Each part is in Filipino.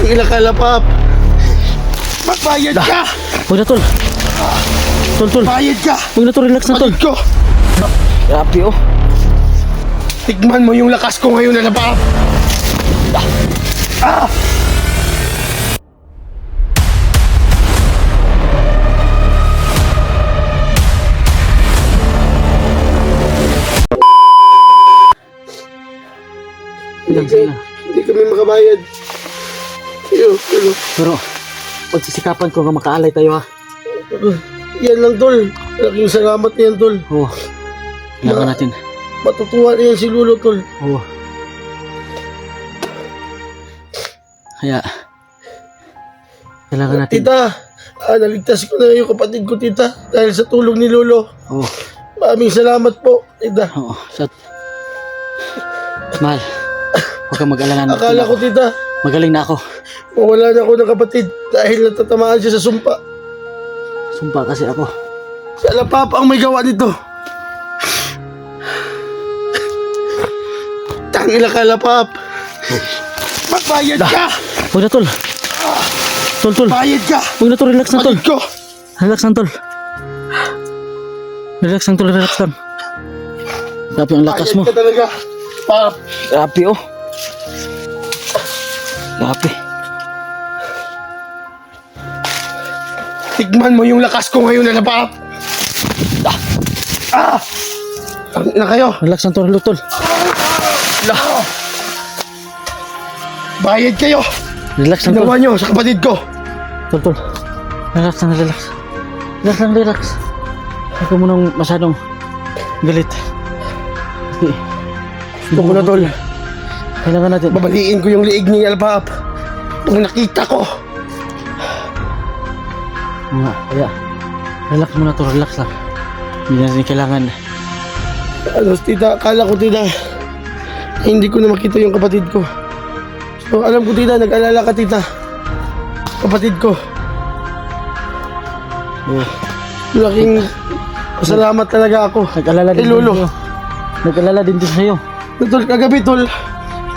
Tangina ka, Lapap. Magbayad ka! Huwag na, tol. Tol. Bayad ka! Huwag na, tol. Relax na, tol. Kapatid ko! Grabe, oh. Tigman mo yung lakas ko ngayon, Lapap. Ah! Hindi kami makabayad. Pero, pagsisikapan ko nga makaalay tayo, ha. Yan lang, tol. Malaking salamat na yan, tol. Oo. Kailangan natin. Matutuwa na yan si Lolo, tol. Oo. Kaya, kailangan natin. Tita, naligtas ko na yung kapatid ko, tita. Dahil sa tulong ni Lolo. Oo. Maraming salamat po, tita. Oo. Mahal. Huwag kang mag-alala. Akala ko, tita, magaling na ako. mawala na ako ng kapatid dahil natatamaan siya sa sumpa. Sumpa kasi ako. Si Lapap ang may gawa nito. Tangina ka, Lapap. Magbayad ka! Huwag na, tol. Tol. Bayad ka! Huwag na, tol. Relax na, tol. Kapatid ko! Relax lang, tol. Relax lang, tol. Relax lang. Grabe ang lakas mo. Bayad ka talaga, Pap. Grabe, oh. Grabe. Tigman mo yung lakas ko ngayon, Lapap. Tangina kayo. Relax lang, tol. Tol. Bayad kayo. Relax lang, tol. Ginawa nyo sa kapatid ko. Tol. Relax lang, relax. Relax lang, relax. Huwag ka munang masyadong galit. Okay. Gusto ko na, tol. Kailangan natin. Babaliin ko yung liig ni Lapap. Nung nakita ko. Kaya, relax muna, tol. Relax lang. Hindi natin kailangan. Tita, akala ko, tita, hindi ko na makita yung kapatid ko. So, alam ko, tita, nag-alala ka, tita. Kapatid ko. Oh. Laking pasalamat talaga ako. Nag-alala din Lolo. sa'yo. Nag-alala din sa'yo. Tol, kagabi, tol.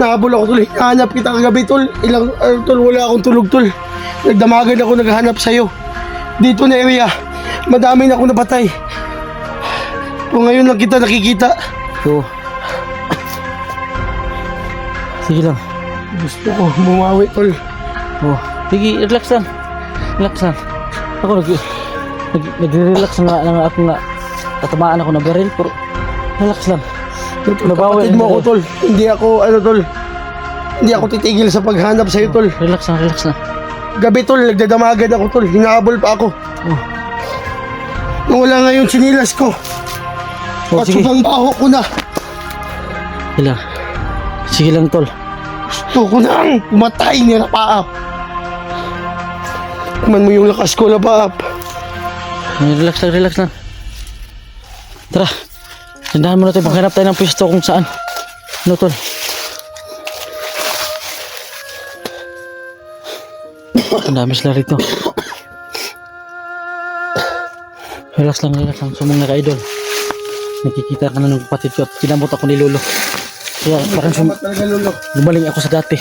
Nahabol ako, tol. Hinahanap kita kagabi, tol. Tol, wala akong tulog, tol. Nagdamagan ako, naghahanap sa'yo. Dito na area. Madami na ako napatay. Kung ngayon lang kita nakikita. Oo. Sige lang. Gusto ko bumawi, tol. Oh, sige, relax lang. Relax lang. Ako nagre-relax nga lang ako nga. Tatamaan ako ng baril, pero relax lang. Kapatid mo ako, tol. Hindi ako, tol. Hindi ako titigil sa paghanap sa'yo, tol. Relax lang, relax lang. Gabi, tol, nagdadamagan ako, tol. Hinahabol pa ako. Oh. Wala nga yung sinilas ko. Oh, At sige. sobrang baho ko na. Sige lang, tol. Gusto ko nang umatay ni Lapap. Kuman mo yung lakas ko, Lapap. Relax lang, relax lang. Tara. Tindahan mo natin. Maghanap tayo ng pwesto kung saan. Ano, tol? Ang dami sila rito. Relax lang, relax lang. Sumong na ka-idol. Nakikita ka na ng kapatid ko at kinamot ako ni Lolo. Kaya parang Salamat talaga, Lolo. gumaling ako sa dati.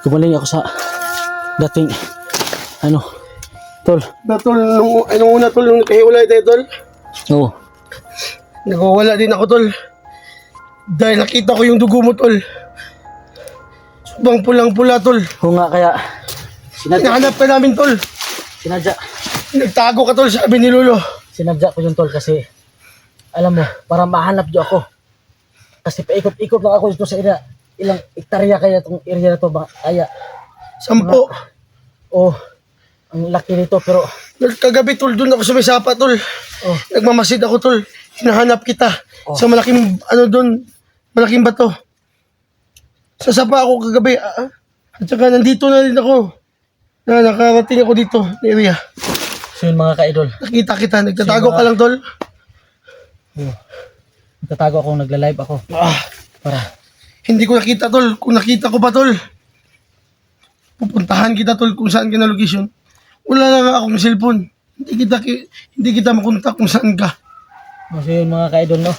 Gumaling ako sa dating tol. Tol, nung una, tol, nung nakahiwalay tayo, tol. Oo. Nagwawala din ako, tol. Dahil nakita ko yung dugo mo, tol. Sobrang pulang-pula, tol. Oo nga, kaya Hinahanap ka namin, tol. sinadya Nagtago ka, tol, sabi ni Lolo. ko yung tol kasi alam mo, para mahanap niyo ako. Kasi paikot-ikot lang ako dito sa ilang hektarya kaya itong area na to ba? Kaya, 10. ang laki nito pero Kagabi, tol, doon ako sumisapa, tol. Oh. Nagmamasid ako, tol. Hinahanap kita sa malaking, malaking bato. Sasapa ako kagabi. At saka nandito na rin ako. Nakarating ako dito, area. so yun mga ka-idol. Nakita kita, nagtatago ka lang, tol. Nagtatago ako, nagla-live ako. Para Hindi ko nakita, tol. Kung nakita ko pa, tol, pupuntahan kita, tol, kung saan ka na location. Wala na nga akong cellphone. Hindi kita makontak kung saan ka. so yun mga ka-idol, no?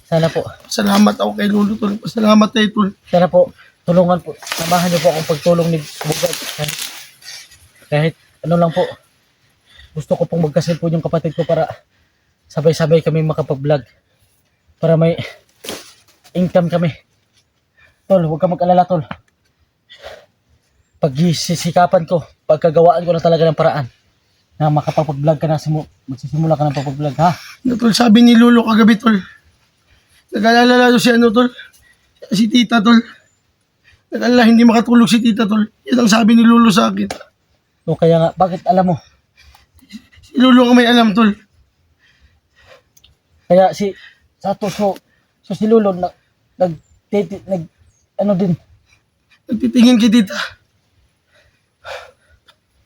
Sana po Salamat ako kay Lolo, tol. Salamat tayo, tol. Sana po tulungan po, samahan niyo po akong pagtulong ni Bugad. Kahit ano lang po. Gusto ko pong magkaselfon yung kapatid ko para sabay-sabay kami makapag-vlog. Para may income kami. Tol, huwag ka mag-alala, tol. Pagsisikapan ko, pagkagawaan ko na talaga ng paraan na makapag-vlog ka na, magsisimula ka ng pag-vlog, ha? Ano, tol, sabi ni Lolo kagabi, tol. Nag-alala na si ano, tol. Si tita, tol. Nag-alala, hindi makatulog si tita, tol. Yan ang sabi ni Lolo sa akin. So, kaya nga, bakit alam mo? Si Lolo ang may alam, tol. Kaya so si Lolo, ano din, Nagtitingin kay tita.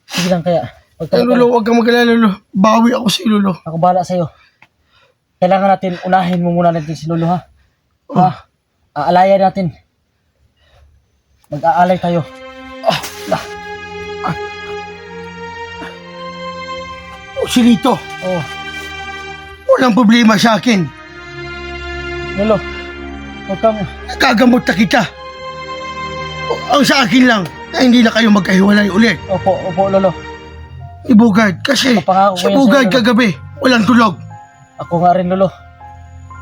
sige lang kaya. Lolo, huwag kang mag-alala, Lolo. Bawi ako si Lolo. Ako bahala sa'yo. Kailangan natin, unahin mo muna natin si Lolo, ha? Ha? Aalayan natin. Mag-aalay tayo. Si Lito, Oh, walang problema sa akin. Lolo. Huwag kang, Nagagamot na kita. Ang sa akin lang, na hindi na kayo magkahiwalay ulit. opo, Lolo. Ibugad, kasi Papangako ko si yan Bugad sa'yo, Lolo. kagabi, walang tulog. Ako nga rin, Lolo.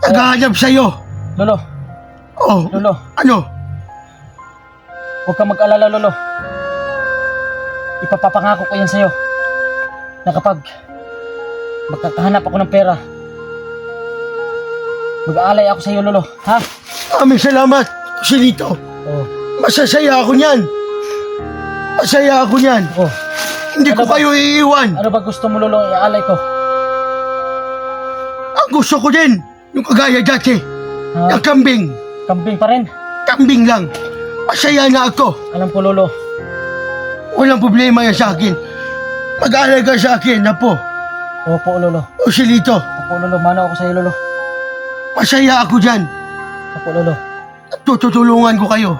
Naghahanap sa'yo. Lolo, Oh, Lolo. ano? Huwag kang mag-alala, Lolo. Ipapapangako ko yan sa'yo. Na kapag magkakahanap ako ng pera, mag-aalay ako sa'yo, Lolo. Ha? Aming salamat, si Lito. Oh. Masasaya ako niyan. Masaya ako niyan. Oh. Hindi Ano ko ba? kayo iiwan. Ano ba gusto mo, Lolo? Iaalay ko. Ang gusto ko din, yung kagaya dati, Ha? na kambing. Kambing pa rin. Kambing lang. Masaya na ako. Alam ko, Lolo. Walang problema yan sa akin. Mag-aalaga sa akin, Apo. Opo, Lolo. O si Lito, Opo, Lolo. Mano ako sa'yo, Lolo. masaya ako dyan. Opo, Lolo. At tutulungan ko kayo.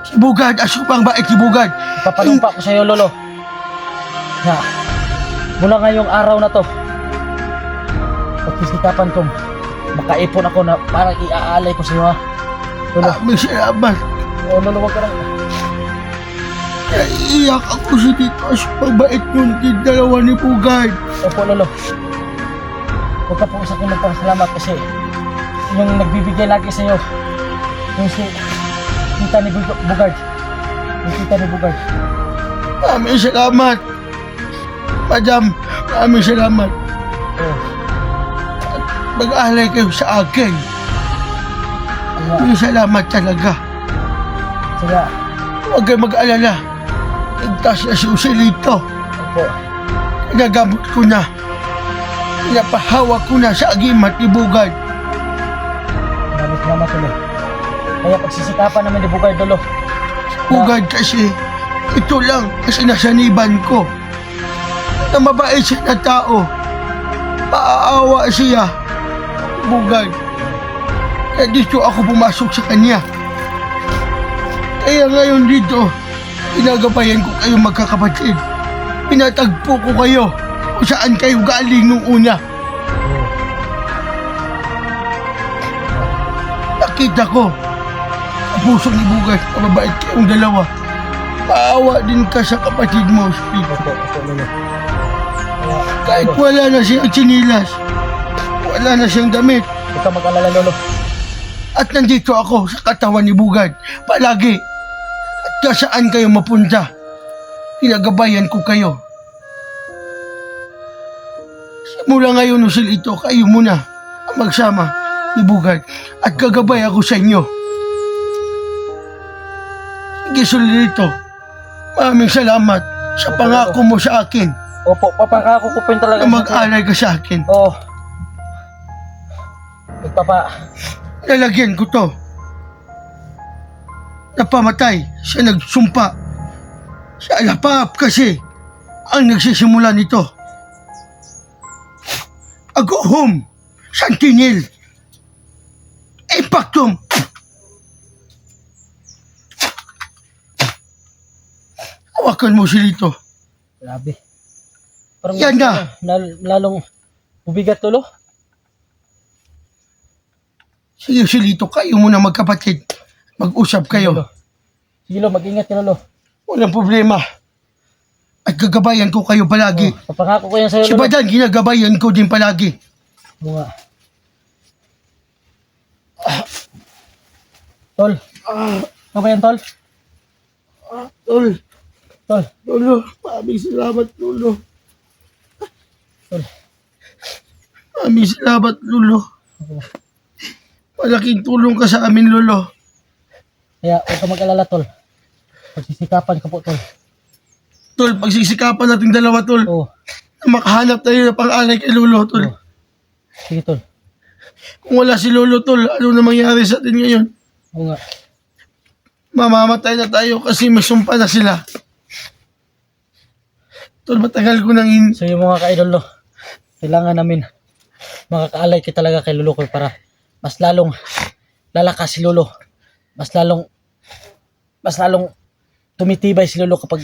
Si Bugad, asupang bait si Bugad. Ipapalumpa ko sa'yo, Lolo. Na, mula ngayong araw na to, pagsisikapan ko, makaipon ako na parang iaalay ko sa'yo, ha? Lolo. Aming salamat. Oh, Lolo, wag ka lang. Naiiyak ako si Tito asupang bait yung dalawa ni Bugad. Opo, Lolo. Huwag ka po sa akin magpasalamat kasi yung nagbibigay lagi sa'yo, yung si tita ni Bugard. Yung tita ni Bugard. Aming salamat. Madam, aming salamat. Oh, Mag-alay kayo sa akin. kaya, Aming salamat talaga. kaya, Huwag kayo mag-alala. Ligtas na si Usilito. opo. Nagamot ko na. Pinapahawak ko na sa agimat ni Bugad. Maraming salamat, Lolo. Kaya pagsisikapan namin ni Bugard, Lolo. Bugad kasi, ito lang ang sinasaniban ko. Na mabait siya na tao. Maaawa siya. Bugad. Kaya dito ako pumasok sa kanya. Kaya ngayon dito, pinagabayan ko kayo magkakapatid. Pinatagpo ko kayo kung saan kayo galing nung una. Nakita ko sa puso ni Bugad na mabait kayong dalawa. Maawa din ka sa kapatid mo, Speed. Opo, Lolo. Kaya, Kahit Lolo, wala na siyang chinilas, wala na siyang damit, huwag ka mag-alala, Lolo. at nandito ako sa katawan ni Bugad palagi. At kasaan kayo mapunta, pinagabayan ko kayo. Simula ngayon, Usilito, kayo muna ang magsama ni Bugad at gagabay ako sa inyo. Sige, Usilito, maraming salamat sa pangako mo sa akin Opo, papangako ko po yun talaga. na mag-alay ka sa akin. Oo. Lalagyan ko to. Napamatay siya nagsumpa. Si Alapap kasi ang nagsisimula nito. Agohom, Santinil, Impactum. Hawakan mo si Lito. Grabe. Parang Yan na. Lalong bubigat, Lolo. Sige, si Lito, kayo muna magkapatid. Mag-usap kayo. Lolo. Sige lo, mag-ingat ka lolo. Walang problema. At gagabayan ko kayo palagi. Papangako ko yan sa'yo Si lolo. Badan, ginagabayan ko din palagi. Oo nga. Tol, ano ba yan tol? Tol, Tol, Lolo, maraming salamat, Lolo. tol. Maraming salamat, Lolo. Malaking tulong ka sa amin, Lolo. Kaya huwag ka mag-alala tol. Pagsisikapan ka po tol. Tol, pagsisikapan natin dalawa, Tol. Oo. Na makahanap tayo ng pang-alay kay Lolo, Tol. Oo. Sige tol. Kung wala si Lolo, Tol, ano na mangyari sa atin ngayon? Oo nga. Mamamatay na tayo kasi may sumpa na sila. Tol, matagal ko nang So yung mga ka-idol lo, kailangan namin makakaalay kita talaga kay Lolo ko para mas lalong lalakas si Lolo. Mas lalong tumitibay si Lolo kapag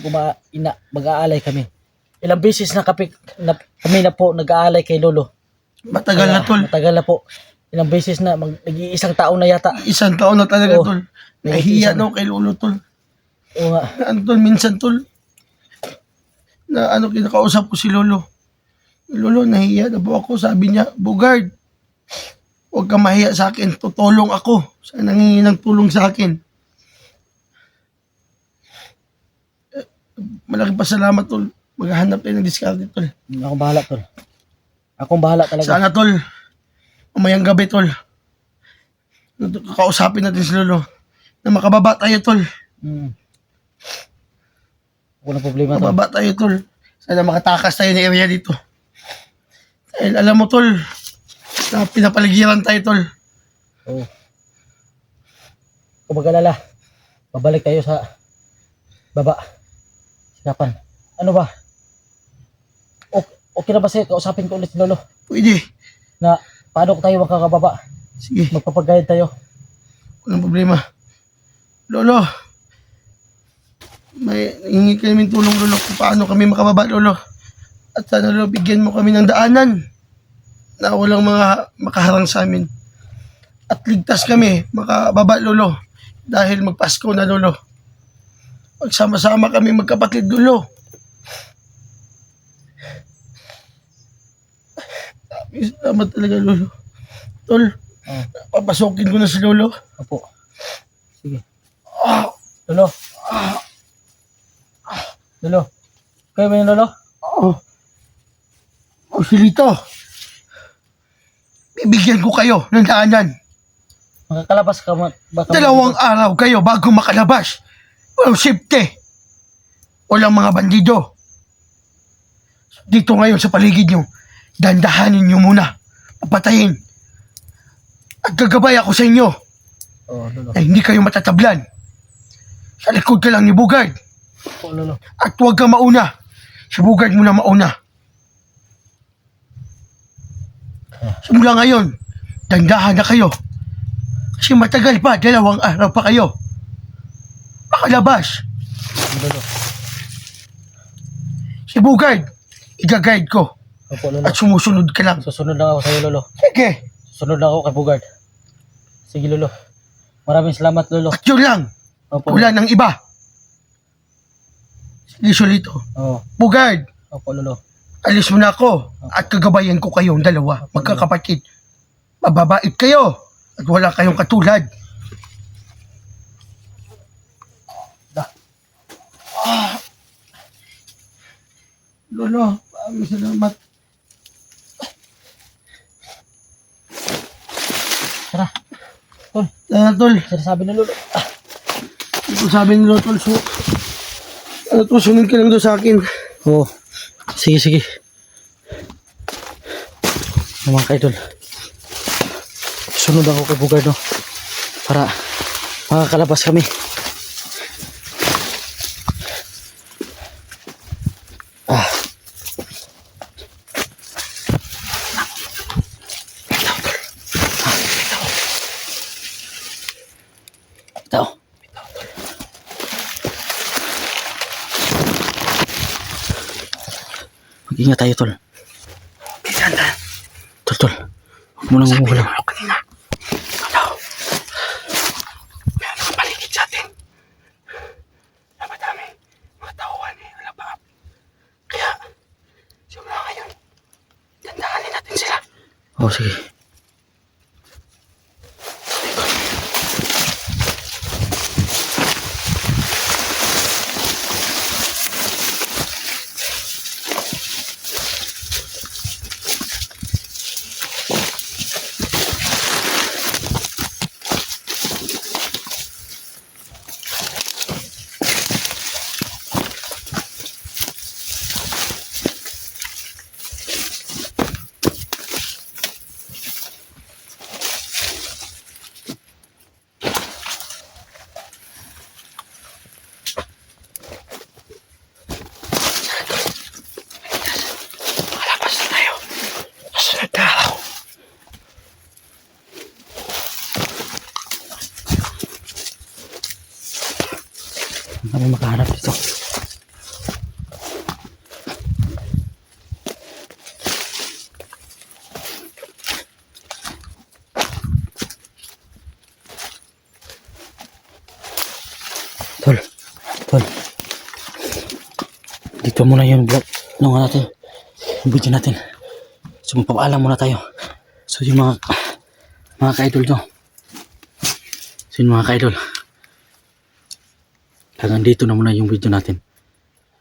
mag-aalay kami. Ilang beses na, kami na po nag-aalay kay Lolo. Matagal na, Tol. Matagal na po. Ilang beses na, nag-iisang taon na yata. Isang taon na talaga, Oo. Tol. May Nahiya isang- daw kay Lolo, Tol. Oo nga. Ano, Tol, minsan, Tol, na kinakausap ko si Lolo. Lolo, nahiya na po ako. Sabi niya, Bugard, huwag ka mahiya sa akin. Tutulong ako sa nangingi ng tulong sa akin. Malaking pasalamat, Tol. Maghahanap tayo ng diskarte, Tol. Akong bahala, tol. Akong bahala talaga. Sana, Tol. Umayang gabi, Tol. Kakausapin natin si Lolo. Na makababa tayo, Tol. Walang problema, tol. Makababa tayo, Tol. Sana makatakas tayo ng area dito. Dahil alam mo, Tol, na pinapaligiran tayo, Tol. Oo. Kung mag-alala, babalik tayo sa baba. Sikapan. Ano ba? Okay na ba sa'yo? Kausapin ko ulit si Lolo Pwede. na paano tayo makakababa? Sige, Magpapagayad tayo. walang problema. Lolo, may hingi kami tulong, Lolo, kung paano kami makababa, Lolo. At sana, Lolo, bigyan mo kami ng daanan na walang mga makaharang sa amin. At ligtas kami makababa, Lolo. Dahil magpasko na, Lolo. Magsama-sama kami magkapatid, Lolo. Salamat talaga, Lolo. Tol, Oh, papasukin ko na si Lolo. opo. Sige. Lolo. Lolo. Kayo ba yun, Lolo? Oh. Oh, Silito. Bibigyan ko kayo ng daanan. Makakalabas ka baka 2 araw kayo bago makalabas. Walang safety. Walang mga bandido. Dito ngayon sa paligid nyo, dandahanin nyo muna. Papatayin. At gagabay ako sa inyo Oo, Lolo. na hindi kayo matatablan. Sa likod ka lang ni Bugard. Oo, Lolo. At huwag ka mauna. Si Bugard muna mauna. Simula ngayon, dandahan na kayo. Kasi matagal pa, 2 araw pa kayo. Makalabas. Lolo. Si Bugard, i-guide ko. Opo, Lolo. At sumusunod ka lang. Susunod lang ako sa'yo, Lolo. Sige. Susunod lang ako kay Bugard. Sige, Lolo. Maraming salamat, Lolo. At yun lang. Opo. Wala ng iba. Sige, Solito. Oo. Bugard, Opo, Lolo. alis mo na ako. At kagabayan ko kayong 2, magkakapatid. Mababait kayo. At wala kayong katulad. Lolo, maraming salamat. Tara. Tol, Tol, sinasabi ni Lolo. ito sabi ni Lolo, Tol, sunod ka lang doon sa akin. Oo. Sige, sige. Mga ka-idol. Sunod ako kay Bugard, no? Para makakalabas kami. Ito. Mag-ingat tayo, Tol. Tol, Tol. Huwag mo nang umuhulaw. Kanina. Ano? May nakapaligid sa atin. Oh, sige. Malabas na tayo. Susunod na ako. Hindi kami makaharap dito. Tol, tol. Dito muna yung vlog. Ano nga natin? Yung video natin. So, magpapaalam muna tayo. So, yung mga ka-idol to. So, yung mga ka-idol. Hanggang dito na muna yung video natin.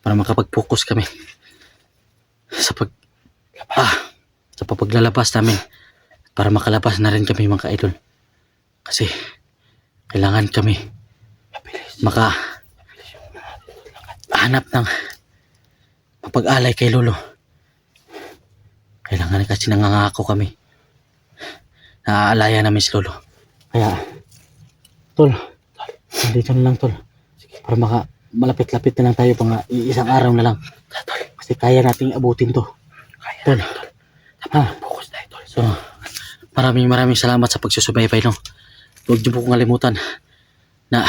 Para makapag-focus kami. Sa sa paglalabas namin. Para makalabas na rin kami mga ka-idol. Kasi, kailangan kami hanap ng mapag-alay kay Lolo. Kailangan kasi nangangako kami na aalayan namin si Lolo. Kaya, tol, dito na lang tol. Para malapit-lapit na lang tayo pang isang araw na lang. Kasi kaya nating abutin to. Tol, focus tayo tol. So, maraming salamat sa pagsusubaybay no. Huwag niyo po kong kalimutan na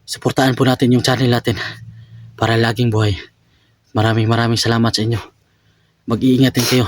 suportahan po natin yung channel natin para laging buhay. Maraming salamat sa inyo. Mag-iingat din kayo.